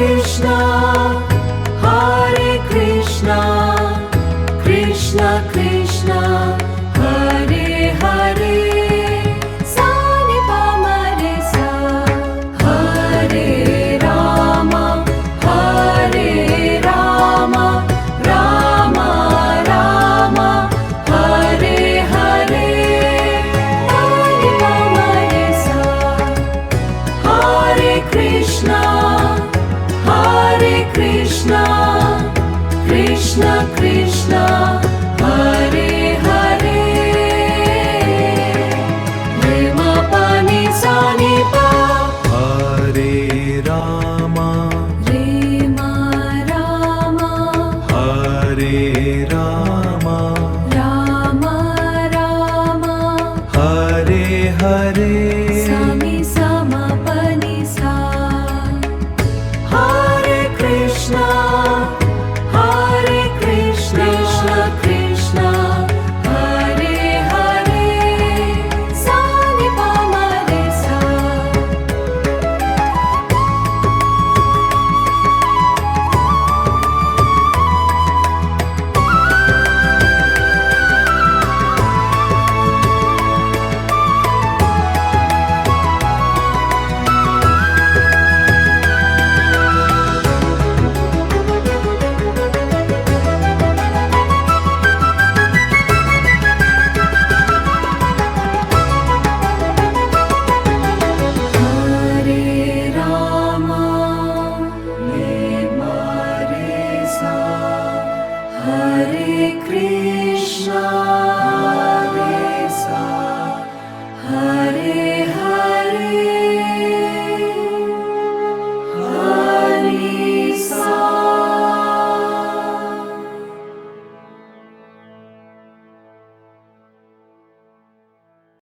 Krishna, Hare Krishna, Krishna Krishna, Hare Hare. Sa ni pa ma re sa. Hare Rama, Hare Rama, Rama Rama, Hare Hare. Sa ni pa ma re sa. Hare Krishna, Hare Krishna, Krishna Krishna,